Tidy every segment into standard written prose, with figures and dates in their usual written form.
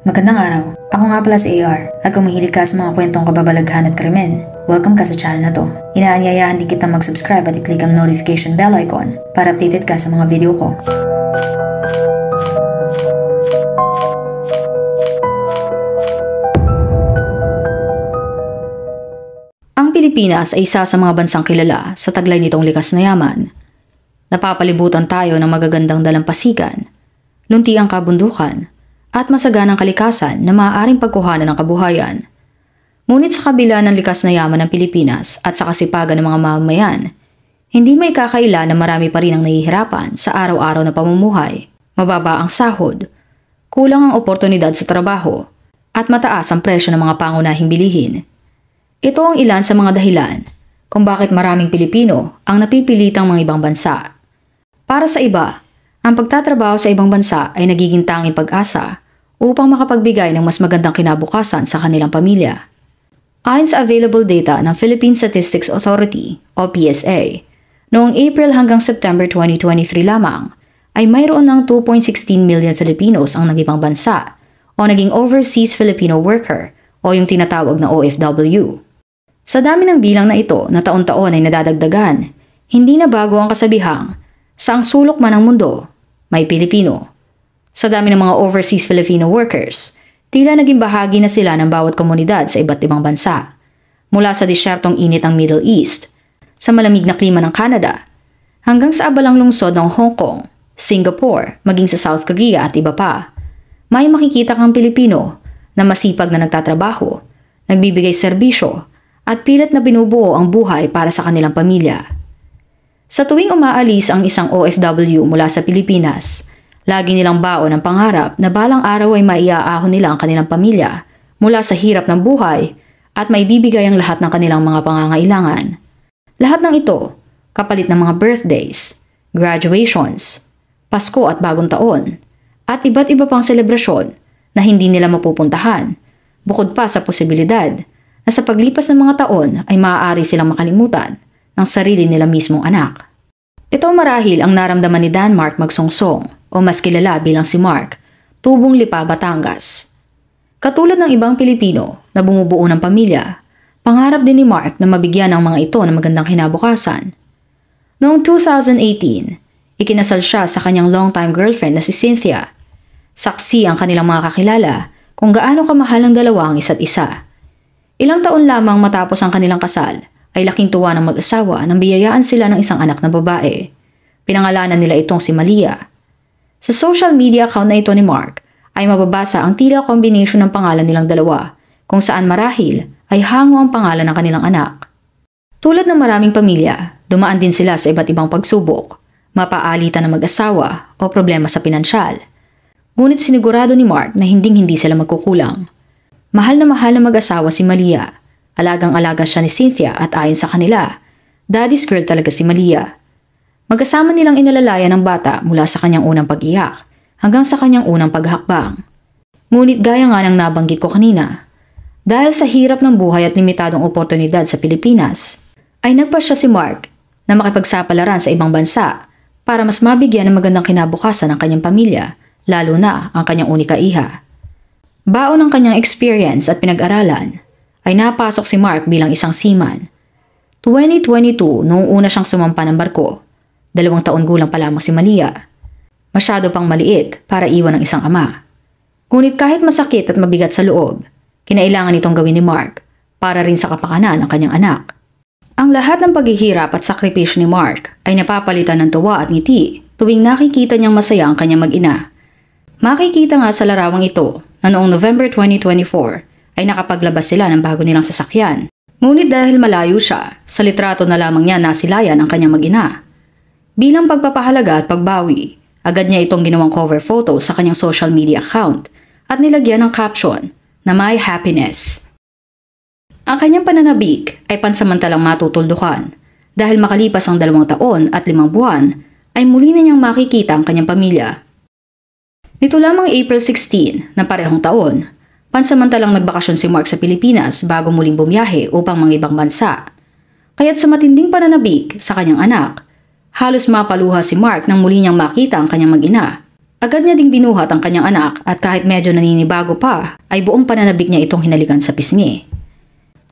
Magandang araw. Ako nga pala si AR at kung mahilig ka sa mga kwentong kababalaghan at krimen, welcome ka sa channel na to. Inaanyayahan din kita mag-subscribe at i-click ang notification bell icon para updated ka sa mga video ko. Ang Pilipinas ay isa sa mga bansang kilala sa taglay nitong likas na yaman. Napapalibutan tayo ng magagandang dalampasigan, luntiang kabundukan, at masaganang kalikasan na maaaring pagkuhanan ng kabuhayan. Ngunit sa kabila ng likas na yaman ng Pilipinas at sa kasipagan ng mga mamamayan, hindi may kakaila na marami pa rin ang nahihirapan sa araw-araw na pamumuhay. Mababa ang sahod, kulang ang oportunidad sa trabaho, at mataas ang presyo ng mga pangunahing bilihin. Ito ang ilan sa mga dahilan kung bakit maraming Pilipino ang napipilitang mga ibang bansa. Para sa iba, ang pagtatrabaho sa ibang bansa ay nagiging tanging pag-asa upang makapagbigay ng mas magandang kinabukasan sa kanilang pamilya. Ayon sa available data ng Philippine Statistics Authority o PSA, noong April hanggang September 2023 lamang ay mayroon ng 2.16 million Filipinos ang nag-ibang bansa o naging Overseas Filipino Worker o yung tinatawag na OFW. Sa dami ng bilang na ito na taon-taon ay nadadagdagan, hindi na bago ang kasabihang saang sulok man ang mundo, may Pilipino. Sa dami ng mga overseas Filipino workers, tila naging bahagi na sila ng bawat komunidad sa iba't ibang bansa. Mula sa disyertong init ng Middle East, sa malamig na klima ng Canada, hanggang sa abalang lungsod ng Hong Kong, Singapore, maging sa South Korea at iba pa. May makikita kang Pilipino na masipag na nagtatrabaho, nagbibigay serbisyo, at pilit na binubuo ang buhay para sa kanilang pamilya. Sa tuwing umaalis ang isang OFW mula sa Pilipinas, lagi nilang baon ang pangarap na balang araw ay maiaahon nila ang kanilang pamilya mula sa hirap ng buhay at may bibigay ang lahat ng kanilang mga pangangailangan. Lahat ng ito, kapalit ng mga birthdays, graduations, Pasko at Bagong Taon, at iba't iba pang selebrasyon na hindi nila mapupuntahan, bukod pa sa posibilidad na sa paglipas ng mga taon ay maaari silang makalimutan ng sarili nila mismong anak. Ito marahil ang naramdaman ni Dan Mark Magsongsong o mas kilala bilang si Mark, Tubong Lipa, Batangas. Katulad ng ibang Pilipino na bumubuo ng pamilya, pangarap din ni Mark na mabigyan ang mga ito ng magandang kinabukasan. Noong 2018, ikinasal siya sa kanyang longtime girlfriend na si Cynthia. Saksi ang kanilang mga kakilala kung gaano kamahal ng dalawa ang isa't isa. Ilang taon lamang matapos ang kanilang kasal, ay laking tuwa ng mag-asawa nang biyayaan sila ng isang anak na babae. Pinangalanan nila itong si Malia. Sa social media account na ito ni Mark ay mababasa ang tila combination ng pangalan nilang dalawa kung saan marahil ay hango ang pangalan ng kanilang anak. Tulad ng maraming pamilya, dumaan din sila sa iba't ibang pagsubok, mapaalitan ng mag-asawa o problema sa pinansyal. Ngunit sinigurado ni Mark na hinding-hindi sila magkukulang. Mahal na mag-asawa si Malia. Alagang-alaga siya ni Cynthia at ayon sa kanila, daddy's girl talaga si Malia. Magkasama nilang inalalayan ng bata mula sa kanyang unang pag-iyak hanggang sa kanyang unang paghakbang. Ngunit gaya nga ng nabanggit ko kanina, dahil sa hirap ng buhay at limitadong oportunidad sa Pilipinas, ay nagpasya si Mark na makipagsapalaran sa ibang bansa para mas mabigyan ng magandang kinabukasan ang kanyang pamilya, lalo na ang kanyang unika iha. Baon ng kanyang experience at pinag-aralan, ay napasok si Mark bilang isang seaman. 2022 noong una siyang sumampa ng barko, 2 taon gulang pa lamang si Malia. Masyado pang maliit para iwan ng isang ama. Ngunit kahit masakit at mabigat sa loob, kinailangan itong gawin ni Mark para rin sa kapakanan ng kanyang anak. Ang lahat ng paghihirap at sakripisyo ni Mark ay napapalitan ng tuwa at ngiti tuwing nakikita niyang masaya ang kanyang mag-ina. Makikita nga sa larawang ito na noong November 2024, ay nakapaglabas sila ng bago nilang sasakyan. Ngunit dahil malayo siya, sa litrato na lamang niya nasilayan ang kanyang mag-ina. Bilang pagpapahalaga at pagbawi, agad niya itong ginawang cover photo sa kanyang social media account at nilagyan ng caption na My Happiness. Ang kanyang pananabik ay pansamantalang matutuldukan dahil makalipas ang 2 taon at 5 buwan ay muli na niyang makikita ang kanyang pamilya. Nito lamang April 16 na parehong taon, pansamantalang nagbakasyon si Mark sa Pilipinas bago muling bumiyahe upang mga ibang bansa. Kaya't sa matinding pananabik sa kanyang anak, halos mapaluha si Mark nang muli niyang makita ang kanyang mag-ina. Agad niya ding binuhat ang kanyang anak at kahit medyo naninibago pa, ay buong pananabik niya itong hinalikan sa pisngi.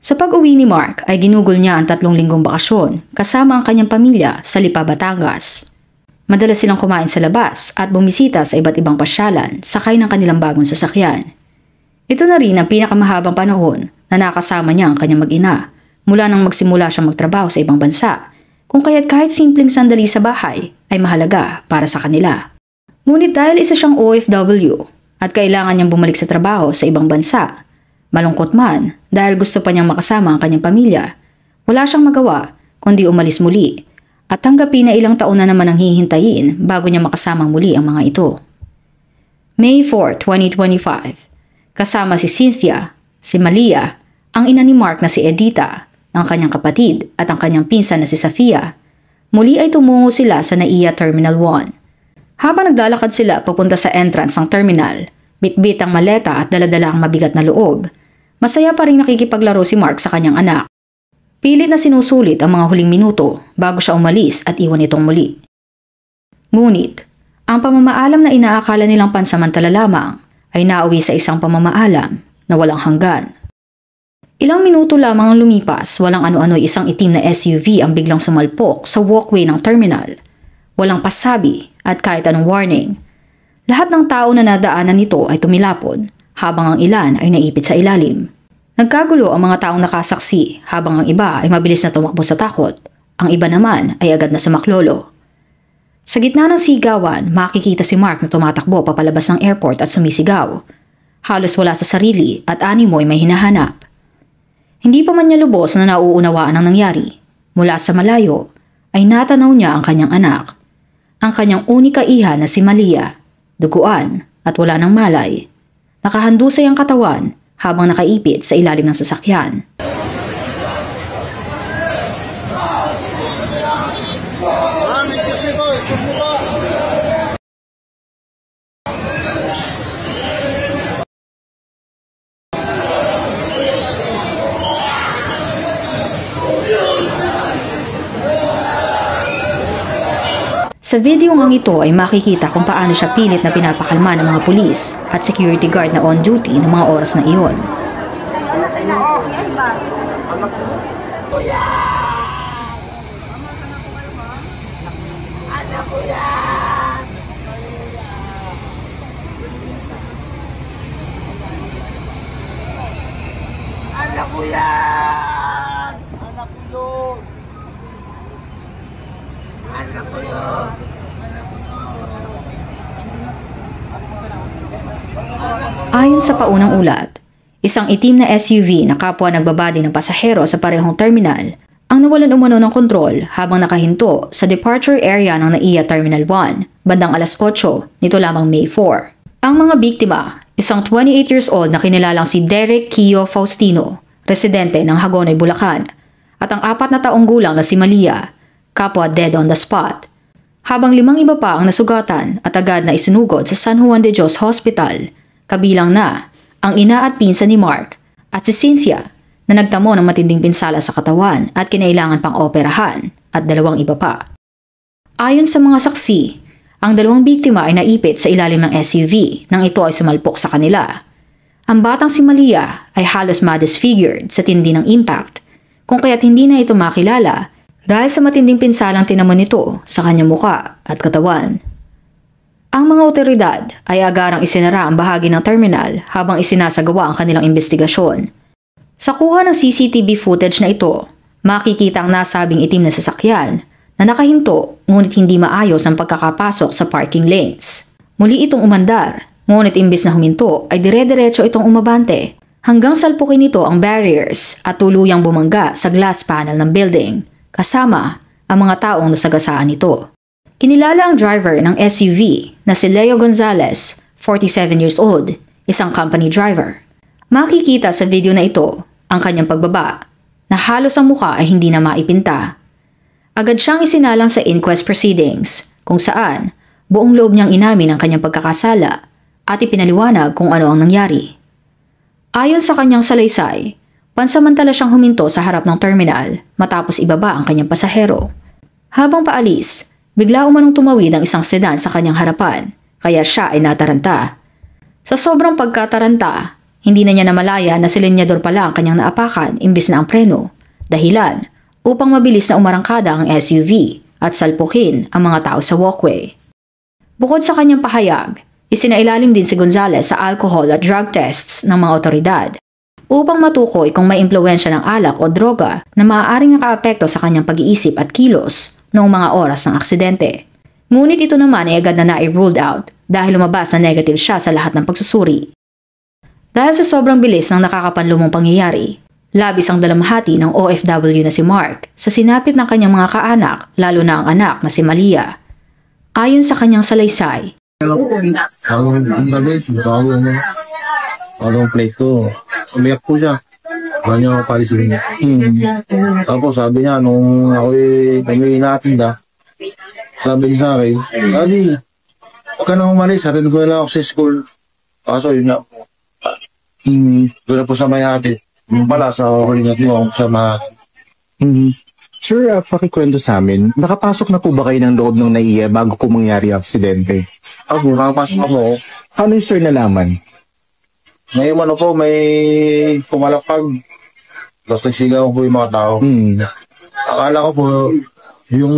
Sa pag-uwi ni Mark ay ginugol niya ang 3 linggong bakasyon kasama ang kanyang pamilya sa Lipa, Batangas. Madalas silang kumain sa labas at bumisita sa iba't ibang pasyalan sakay ng kanilang bagong sasakyan. Ito na rin ang pinakamahabang panahon na nakasama niya ang kanyang mag-ina mula nang magsimula siyang magtrabaho sa ibang bansa, kung kaya't kahit simpleng sandali sa bahay ay mahalaga para sa kanila. Ngunit dahil isa siyang OFW at kailangan niyang bumalik sa trabaho sa ibang bansa, malungkot man dahil gusto pa niyang makasama ang kanyang pamilya, wala siyang magawa kundi umalis muli at tanggapin na ilang taon na naman ang hihintayin bago niya makasamang muli ang mga ito. May 4, 2025, kasama si Cynthia, si Malia, ang ina ni Mark na si Edita, ang kanyang kapatid at ang kanyang pinsan na si Safia, muli ay tumungo sila sa NAIA Terminal 1. Habang naglalakad sila papunta sa entrance ng terminal, bitbit ang maleta at daladala ang mabigat na loob, masaya pa rin nakikipaglaro si Mark sa kanyang anak. Pilit na sinusulit ang mga huling minuto bago siya umalis at iwan itong muli. Ngunit, ang pamamaalam na inaakala nilang pansamantala lamang ay nauwi sa isang pamamaalam na walang hanggan. Ilang minuto lamang ang lumipas, walang ano-ano'y isang itim na SUV ang biglang sumalpok sa walkway ng terminal. Walang pasabi at kahit anong warning. Lahat ng tao na nadaanan nito ay tumilapon habang ang ilan ay naipit sa ilalim. Nagkagulo ang mga taong nakasaksi habang ang iba ay mabilis na tumakbo sa takot. Ang iba naman ay agad na sumaklolo. Sa gitna ng sigawan, makikita si Mark na tumatakbo papalabas ng airport at sumisigaw. Halos wala sa sarili at animo ay may hinahanap. Hindi pa man niya lubos na nauunawaan ang nangyari. Mula sa malayo ay natanaw niya ang kanyang anak. Ang kanyang unika iha na si Malia, duguan at wala ng malay. Nakahandusay ang katawan habang nakaipit sa ilalim ng sasakyan. Sa video ngang ito ay makikita kung paano siya pilit na pinapakalma ng mga pulis at security guard na on duty ng mga oras na iyon. Anak ko yan! Anak ko yun! Anak ko yun! Ayon sa paunang ulat, isang itim na SUV na kapwa nagbabadi ng pasahero sa parehong terminal ang nawalan umano ng kontrol habang nakahinto sa departure area ng NAIA Terminal 1 bandang alas 8 nito lamang May 4. Ang mga biktima, isang 28 years old na kinilalang si Derek Kio Faustino, residente ng Hagonoy, Bulacan, at ang 4 na taong gulang na si Malia, kapwa dead on the spot. Habang 5 iba pa ang nasugatan at agad na isinugod sa San Juan de Dios Hospital, kabilang na ang ina at pinsan ni Mark at si Cynthia na nagtamo ng matinding pinsala sa katawan at kinailangan pang operahan at 2 iba pa. Ayon sa mga saksi, ang 2 biktima ay naipit sa ilalim ng SUV nang ito ay sumalpok sa kanila. Ang batang si Malia ay halos ma-disfigured sa tindi ng impact, kung kaya't hindi na ito makilala dahil sa matinding pinsalang tinamon nito sa kanyang muka at katawan. Ang mga otoridad ay agarang isinara ang bahagi ng terminal habang isinasagawa ang kanilang investigasyon. Sa kuha ng CCTV footage na ito, makikita ang nasabing itim na sasakyan na nakahinto ngunit hindi maayos ang pagkakapasok sa parking lanes. Muli itong umandar, ngunit imbis na huminto ay dire-diretso itong umabante hanggang salpukin nito ang barriers at tuluyang bumangga sa glass panel ng building, kasama ang mga taong nasagasaan nito. Kinilala ang driver ng SUV na si Leo Gonzalez, 47 years old, isang company driver. Makikita sa video na ito ang kanyang pagbaba na halos ang muka ay hindi na maipinta. Agad siyang isinalang sa inquest proceedings kung saan buong loob niyang inamin ang kanyang pagkakasala at ipinaliwanag kung ano ang nangyari. Ayon sa kanyang salaysay, pansamantala siyang huminto sa harap ng terminal matapos ibaba ang kanyang pasahero. Habang paalis, bigla umanong tumawid ang isang sedan sa kanyang harapan, kaya siya ay nataranta. Sa sobrang pagkataranta, hindi na niya namalaya na si linyador pala ang kanyang naapakan imbis na ang preno, dahilan upang mabilis na umarangkada ang SUV at salpukin ang mga tao sa walkway. Bukod sa kanyang pahayag, isinailalim din si Gonzales sa alcohol at drug tests ng mga otoridad upang matukoy kung may impluwensya ng alak o droga na maaaring nakaapekto sa kanyang pag-iisip at kilos noong mga oras ng aksidente. Ngunit ito naman ay agad na na-ruled out dahil lumabas na negative siya sa lahat ng pagsusuri. Dahil sa sobrang bilis ng nakakapanlumong pangyayari, labis ang dalamhati ng OFW na si Mark sa sinapit ng kanyang mga kaanak, lalo na ang anak na si Malia. Ayon sa kanyang salaysay, ang gabi, anong place ko, umiyak po siya. Wala niya ako palisurin niya. Tapos sabi niya, nung ako'y natinda, sabi niya sa akin, Daddy, huwag ka na umalis, sarili ko na lang ako sa school. Kaso yun nga, doon na po sa mayati. Yung pala sa huli niya, ako sa mayati. Sir, pakikwento sa amin, nakapasok na po ba kayo ng loob ng NAIA bago po mangyari ang aksidente? Ako, nakapasok ako. Ano yung sir nalaman? Ngayon ano po, may pumalapag. Tapos nagsigaw po yung mga tao. Akala ko po, yung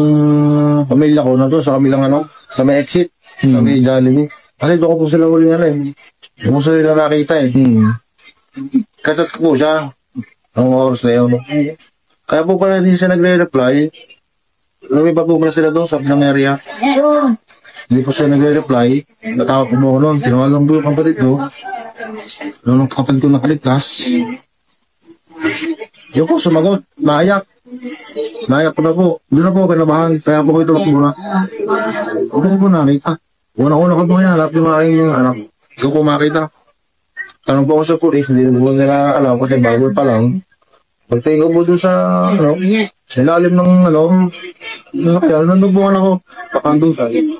pamilya ko nandun sa kamilang sa may exit, sa may Jollibee. Kasi doon ko po sila huli yung po sila nakita Kasat ko po siya. Ang oras na yun. Kaya po pala hindi siya nagre-reply. Lumipa po pala sila doon sa pilang area. Hindi po siya nagre-reply. Natawag po mo ko noon. Tinawagan po yung kapatid ko. Noong kapatid ko nakaligtas. Yun po, sumagot. Naiyak. Naiyak po na po. Doon na po kanabahan. Kaya po ko itulak muna. Huwag po nakita. Una-una ko po hanap yung aking anak. Ikaw po makita. Tanong po ako sa police. Hindi po nila alam kasi bago pa lang. Pagtingin ko po doon sa, ilalim ng, sasakyan, nandubukan ako, pakandun sa, sakit.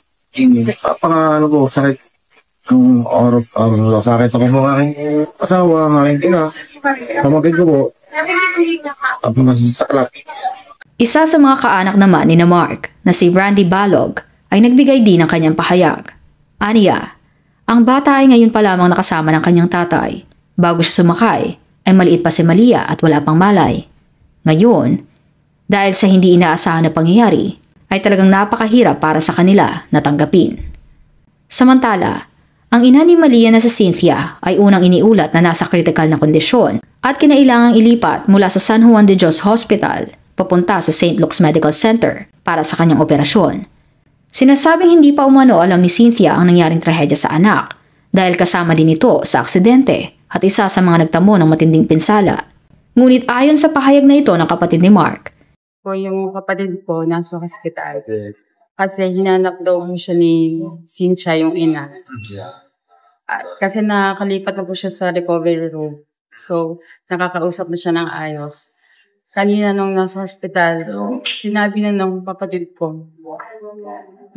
Sakit ako po aking asawa, ang aking ina, pamagin ko po, at masasaklat. Isa sa mga kaanak naman ni na Mark na si Randy Balog ay nagbigay din ng kanyang pahayag. Aniya, ang bata ay ngayon pa lamang nakasama ng kanyang tatay. Bago siya sumakay, ay maliit pa si Malia at wala pang malay. Ngayon, dahil sa hindi inaasahan na pangyayari, ay talagang napakahirap para sa kanila na tanggapin. Samantala, ang ina ni Malia na si Cynthia ay unang iniulat na nasa kritikal na kondisyon at kinailangang ilipat mula sa San Juan de Dios Hospital papunta sa St. Luke's Medical Center para sa kanyang operasyon. Sinasabing hindi pa umano alam ni Cynthia ang nangyaring trahedya sa anak dahil kasama din ito sa aksidente at isa sa mga nagtamo ng matinding pinsala. Ngunit ayon sa pahayag na ito ng kapatid ni Mark, yung kapatid ko nasa hospital. Kasi hinanap daw mo siya ni Cynthia, yung ina. Kasi nakakalipat na po siya sa recovery room. So, nakakausap na siya ng ayos. Kanina nung nasa hospital, sinabi na ng kapatid ko,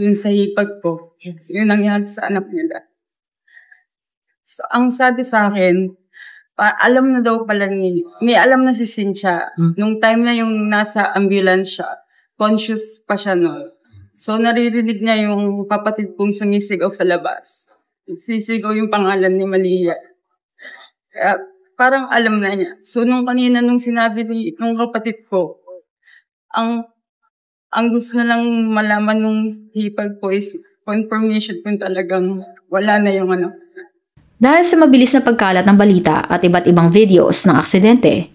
yun sa hipag ko, yun nangyari sa anak nila. So, ang sabi sa akin, alam na daw pala may alam na si Cynthia. Nung time na yung nasa ambulance siya, conscious pa siya noon. So, naririnig niya yung kapatid kong sumisigaw sa labas. Sisigaw yung pangalan ni Malia. Parang alam na niya. So, nung kanina, nung sinabi nung kapatid ko, ang gusto na lang malaman nung hipag ko is confirmation kung talagang wala na yung Dahil sa mabilis na pagkalat ng balita at iba't ibang videos ng aksidente,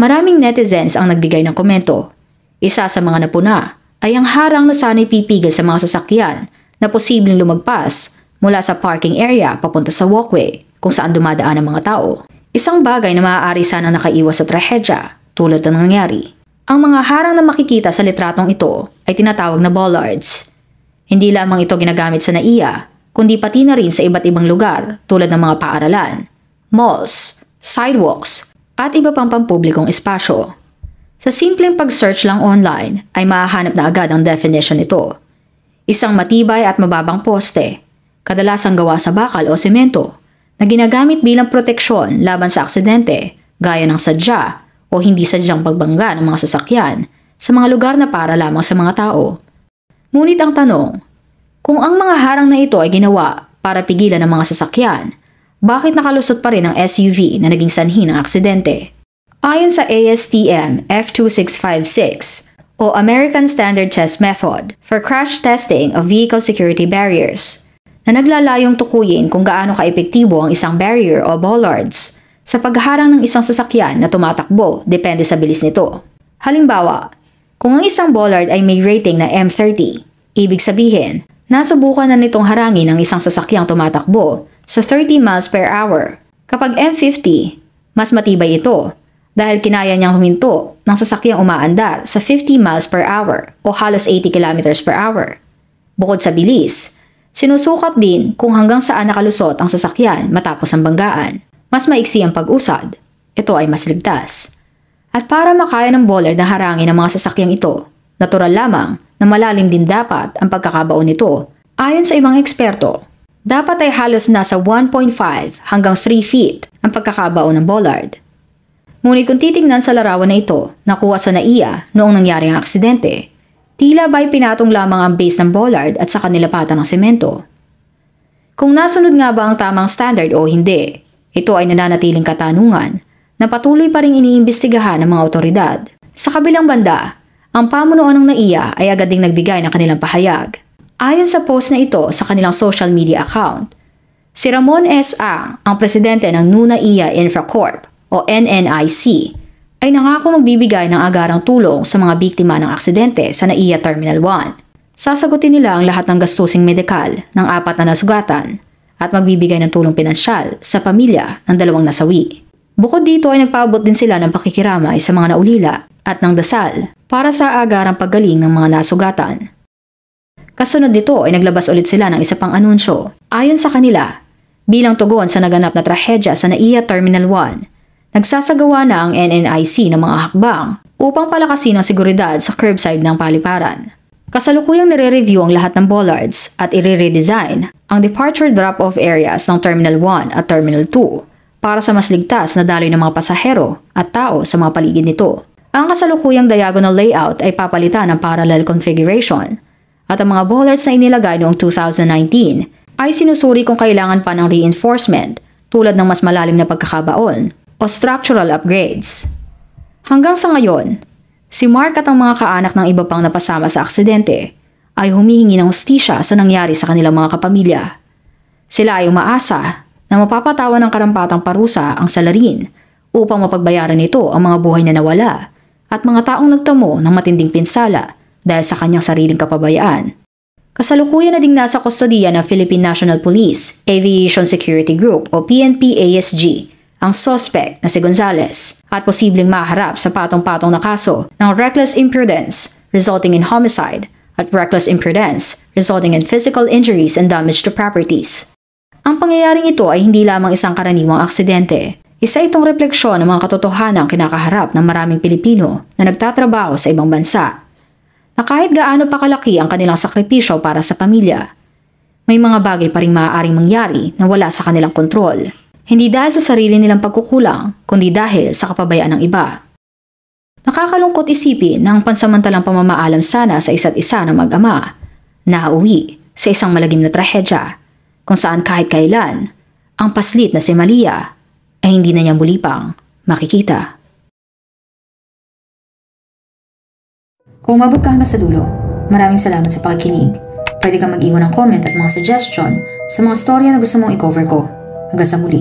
maraming netizens ang nagbigay ng komento. Isa sa mga napuna ay ang harang na sana'y pipigil sa mga sasakyan na posibleng lumagpas mula sa parking area papunta sa walkway kung saan dumadaan ang mga tao. Isang bagay na maaari sanang nakaiwas sa trahedya tulad ng nangyari. Ang mga harang na makikita sa litratong ito ay tinatawag na bollards. Hindi lamang ito ginagamit sa NAIA, kundi pati na rin sa iba't ibang lugar tulad ng mga paaralan, malls, sidewalks, at iba pang pampublikong espasyo. Sa simpleng pag-search lang online ay mahahanap na agad ang definition nito. Isang matibay at mababang poste, kadalasang gawa sa bakal o semento, na ginagamit bilang proteksyon laban sa aksidente gaya ng sadya o hindi sadyang pagbangga ng mga sasakyan sa mga lugar na para lamang sa mga tao. Ngunit ang tanong, kung ang mga harang na ito ay ginawa para pigilan ang mga sasakyan, bakit nakalusot pa rin ang SUV na naging sanhi ng aksidente? Ayon sa ASTM F2656 o American Standard Test Method for Crash Testing of Vehicle Security Barriers, na naglalayong tukuyin kung gaano kaepektibo ang isang barrier o bollards sa pagharang ng isang sasakyan na tumatakbo depende sa bilis nito. Halimbawa, kung ang isang bollard ay may rating na M30, ibig sabihin, nasubukan na nitong harangin ang isang sasakyang tumatakbo sa 30 miles per hour. Kapag M50, mas matibay ito dahil kinaya niyang huminto ng sasakyang umaandar sa 50 miles per hour o halos 80 kilometers per hour. Bukod sa bilis, sinusukat din kung hanggang saan nakalusot ang sasakyan matapos ang banggaan. Mas maiksi ang pag-usad, ito ay mas ligtas. At para makaya ng bollard na harangin ang mga sasakyang ito, natural lamang na malalim din dapat ang pagkakabaon nito. Ayon sa ibang eksperto, dapat ay halos nasa 1.5 hanggang 3 feet ang pagkakabaon ng bollard. Ngunit kung titingnan sa larawan na ito, nakuha sa NAIA noong nangyari ang aksidente, tila ba'y pinatong lamang ang base ng bollard at sa kanilapatan ng semento. Kung nasunod nga ba ang tamang standard o hindi, ito ay nananatiling katanungan na patuloy pa ring iniimbestigahan ng mga otoridad. Sa kabilang banda, ang pamunuan ng NAIA ay agad ding nagbigay ng kanilang pahayag. Ayon sa post na ito sa kanilang social media account, si Ramon S. ang presidente ng NUNAIA Infra Corp o NNIC, ay nangako magbibigay ng agarang tulong sa mga biktima ng aksidente sa NAIA Terminal 1. Sasagutin nila ang lahat ng gastusing medikal ng 4 na nasugatan at magbibigay ng tulong pinansyal sa pamilya ng 2 nasawi. Bukod dito ay nagpaabot din sila ng pakikiramay sa mga naulila at ng dasal para sa agarang paggaling ng mga nasugatan. Kasunod nito ay naglabas ulit sila ng isa pang anunsyo. Ayon sa kanila, bilang tugon sa naganap na trahedya sa NAIA Terminal 1, nagsasagawa na ang NNIC ng mga hakbang upang palakasin ang seguridad sa curbside ng paliparan. Kasalukuyang nire-review ang lahat ng bollards at i-redesign ang departure drop-off areas ng Terminal 1 at Terminal 2 para sa mas ligtas na daloy ng mga pasahero at tao sa mga paligid nito. Ang kasalukuyang diagonal layout ay papalitan ng parallel configuration at ang mga bollards na inilagay noong 2019 ay sinusuri kung kailangan pa ng reinforcement tulad ng mas malalim na pagkakabaon o structural upgrades. Hanggang sa ngayon, si Mark at ang mga kaanak ng iba pang napasama sa aksidente ay humihingi ng hustisya sa nangyari sa kanilang mga kapamilya. Sila ay umaasa na mapapatawan ng karampatang parusa ang salarin upang mapagbayaran nito ang mga buhay na nawala at mga taong nagtamo ng matinding pinsala dahil sa kanyang sariling kapabayaan. Kasalukuyan na ding nasa kustodiya ng Philippine National Police Aviation Security Group o PNP-ASG ang suspect na si Gonzales at posibleng maharap sa patong-patong na kaso ng reckless imprudence resulting in homicide at reckless imprudence resulting in physical injuries and damage to properties. Ang pangyayaring ito ay hindi lamang isang karaniwang aksidente. Isa itong refleksyon ng mga katotohanang kinakaharap ng maraming Pilipino na nagtatrabaho sa ibang bansa. Na kahit gaano pa kalaki ang kanilang sakripisyo para sa pamilya, may mga bagay pa ring maaaring mangyari na wala sa kanilang kontrol. Hindi dahil sa sarili nilang pagkukulang, kundi dahil sa kapabayaan ng iba. Nakakalungkot isipin na ang pansamantalang pamamaalam sana sa isa't isa ng mag-ama na uwi sa isang malagim na trahedya kung saan kahit kailan ang paslit na si Malia ay hindi na niya muli pang makikita. Kung umabot ka hanggang sa dulo, maraming salamat sa pakikinig. Pwede kang mag-iwan ng comment at mga suggestion sa mga storya na gusto mong i-cover ko. Hanggang sa muli.